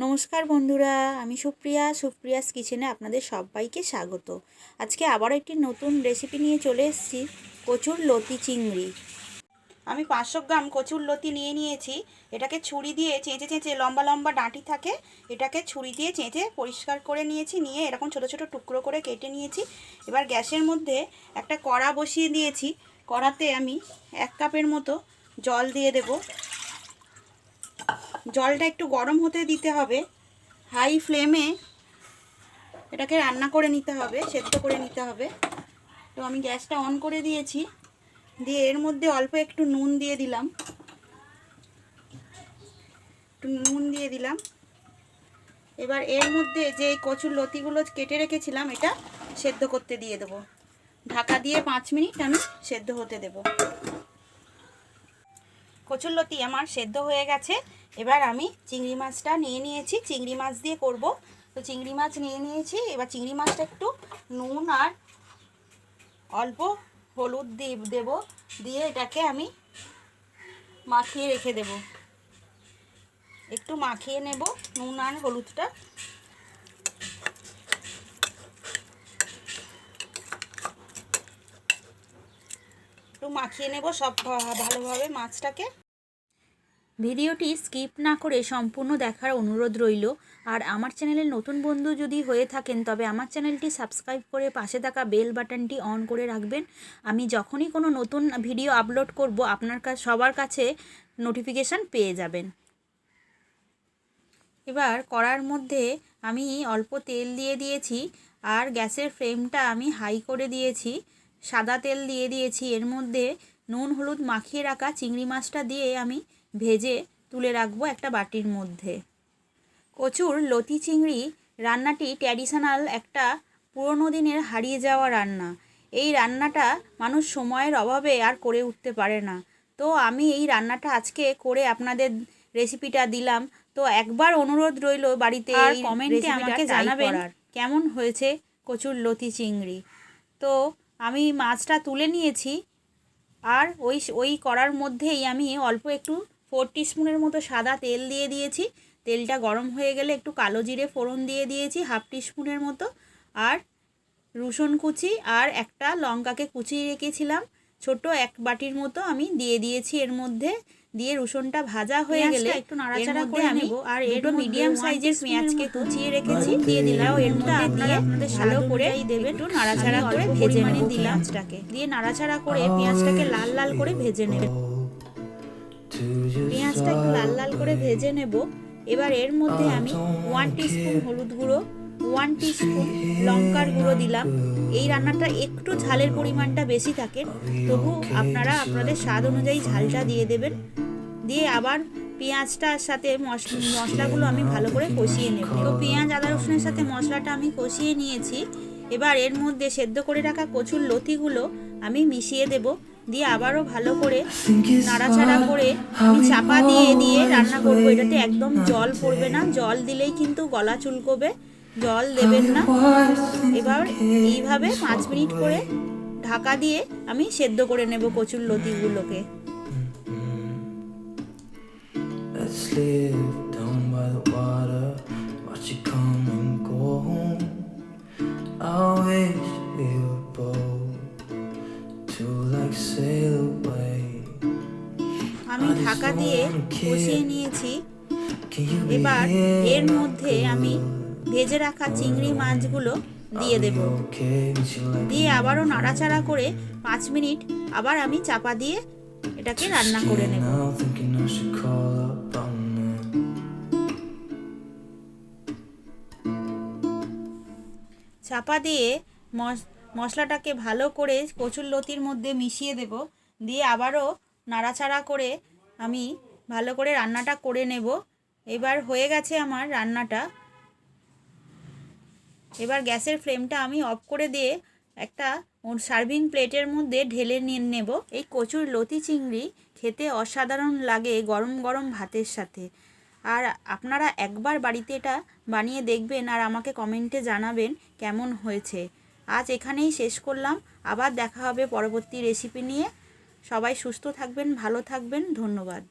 নমস্কার বন্ধুরা, আমি সুপ্রিয়াস কিচেনে আপনাদের সবাইকে স্বাগত। আজকে আবারও একটি নতুন রেসিপি নিয়ে চলে এসেছি, কচুর লতি চিংড়ি। আমি 500 গ্রাম কচুর লতি নিয়ে নিয়েছি। এটাকে ছুরি দিয়ে চেঁচে লম্বা লম্বা ডাঁটি থাকে, এটাকে ছুরি দিয়ে চেঁচে পরিষ্কার করে নিয়েছি। নিয়ে এরকম ছোট ছোট টুকরো করে কেটে নিয়েছি। এবার গ্যাসের মধ্যে একটা কড়া বসিয়ে দিয়েছি। কড়াতে আমি 1 কাপের মতো জল দিয়ে দেব। জলটা একটু গরম হতে দিতে হবে। হাই ফ্লেমে এটাকে রান্না করে নিতে হবে, সেদ্ধ করে নিতে হবে। তো আমি গ্যাসটা অন করে দিয়েছি। দিয়ে এর মধ্যে অল্প একটু নুন দিয়ে দিলাম। এবার এর মধ্যে যে কচুর লতিগুলো কেটে রেখেছিলাম এটা সেদ্ধ করতে দিয়ে দেব। ঢাকা দিয়ে 5 মিনিট আমি সেদ্ধ হতে দেব। কচুর লতি আমার সেদ্ধ হয়ে গেছে। এবার আমি চিংড়ি মাছটা নিয়ে নিয়েছি, চিংড়ি মাছ দিয়ে করব। তো চিংড়ি মাছ নিয়ে নিয়েছি। এবার চিংড়ি মাছটা একটু নুন আর অল্প হলুদ দেব। দিয়ে এটাকে আমি মাখিয়ে রেখে দেব। একটু মাখিয়ে নেব নুন আর হলুদটা। একটু মাখিয়ে নেব সব ভালোভাবে মাছটাকে। ভিডিওটি স্কিপ না করে সম্পূর্ণ দেখার অনুরোধ রইল। আর আমার চ্যানেলের নতুন বন্ধু যদি হয়ে থাকেন তবে আমার চ্যানেলটি সাবস্ক্রাইব করে পাশে থাকা বেল বাটনটি অন করে রাখবেন। আমি যখনই কোনো নতুন ভিডিও আপলোড করব আপনার সবার কাছে নোটিফিকেশান পেয়ে যাবেন। এবার কড়ার মধ্যে আমি অল্প তেল দিয়ে দিয়েছি আর গ্যাসের ফ্লেমটা আমি হাই করে দিয়েছি। সাদা তেল দিয়ে দিয়েছি। এর মধ্যে নুন হলুদ মাখিয়ে রাখা চিংড়ি মাছটা দিয়ে আমি ভেজে তুলে রাখবো একটা বাটির মধ্যে। কচুর লতি চিংড়ি রান্নাটি ট্র্যাডিশনাল একটা পুরনো দিনের হারিয়ে যাওয়া রান্না। এই রান্নাটা মানুষ সময়ের অভাবে আর করে উঠতে পারে না। তো আমি এই রান্নাটা আজকে করে আপনাদের রেসিপিটা দিলাম। তো একবার অনুরোধ রইল বাড়িতে এই কমেন্টে আমাকে জানাবেন কেমন হয়েছে কচুর লতি চিংড়ি। তো আমি মাছটা তুলে নিয়েছি। আর ওই কড়ার মধ্যেই আমি অল্প একটু 4 টিস্পুনের মতো সাদা তেল দিয়ে দিয়েছি। তেলটা গরম হয়ে গেলে একটু কালো জিরে ফোড়ন দিয়ে দিয়েছি 1/2 টিস্পুনের মতো। আর রসুন কুচি আর একটা লঙ্কাকে কুচিয়ে রেখেছিলাম ছোট 1 বাটির মতো আমি দিয়ে দিয়েছি এর মধ্যে। দিয়ে রসুনটা ভাজা হয়ে গেলে একটু নাড়াচাড়া করে নেব। আর একটু মিডিয়াম সাইজের পেঁয়াজকে কুচিয়ে রেখেছি দিয়ে দিলাম এর মধ্যে। দিয়ে ভালো করে দেবেন, একটু নাড়াচাড়া করে ভেজে নেব পেঁয়াজটাকে। দিয়ে নাড়াচাড়া করে পেঁয়াজটাকে লাল লাল করে ভেজে নেব। পেঁয়াজটা একটু লাল লাল করে ভেজে নেব। এবার এর মধ্যে আমি 1 টিস্পুন হলুদ গুঁড়ো, 1 টিস্পুন লঙ্কার গুঁড়ো দিলাম। এই রান্নাটা একটু ঝালের পরিমাণটা বেশি থাকে, তবু আপনারা আপনাদের স্বাদ অনুযায়ী ঝালটা দিয়ে দেবেন। দিয়ে আবার পেঁয়াজটার সাথে মশলাগুলো আমি ভালো করে কষিয়ে নেব। তো পেঁয়াজ আদা রসুনের সাথে মশলাটা আমি কষিয়ে নিয়েছি। এবার এর মধ্যে সেদ্ধ করে রাখা কচুর লতিগুলো আমি মিশিয়ে দেব। দিয়ে আবারও ভালো করে নাড়াচাড়া করে আমি চাপা দিয়ে রান্না করব। এটাতে একদম জল পড়বে না, জল দিলেই কিন্তু গলা চুলকোবে, জল দেবেন না। এবার এইভাবে 5 মিনিট করে ঢাকা দিয়ে আমি সেদ্ধ করে নেব কচুর লতিগুলোকে। Let's live down by the water, watch it come and go home. I wish we were both to like sail away. আমি ঢাকা দিয়ে কষিয়ে নিয়েছি। এবার এর মধ্যে আমি ভেজে রাখা চিংড়ি মাছগুলো দিয়ে দেব। দিয়ে আবারও নাড়াচাড়া করে 5 মিনিট আবার আমি চাপা দিয়ে এটাকে রান্না করে নেব। চাপা দিয়ে মশলাটাকে ভালো করে কচুর লতির মধ্যে মিশিয়ে দেব। দিয়ে আবারও নাড়াচাড়া করে আমি ভালো করে রান্নাটা করে নেব। এবার হয়ে গেছে আমার রান্নাটা। এবার গ্যাসের ফ্লেমটা আমি অফ করে দিয়ে একটা সার্ভিং প্লেটের মধ্যে ঢেলে নিয়ে নেব। এই কচুর লতি চিংড়ি খেতে অসাধারণ লাগে গরম গরম ভাতের সাথে। আর আপনারা একবার বাড়িতে এটা বানিয়ে দেখবেন আর আমাকে কমেন্টে জানাবেন কেমন হয়েছে। আজ এখানেই শেষ করলাম, আবার দেখা হবে পরবর্তী রেসিপি নিয়ে। সবাই সুস্থ থাকবেন, ভালো থাকবেন, ধন্যবাদ।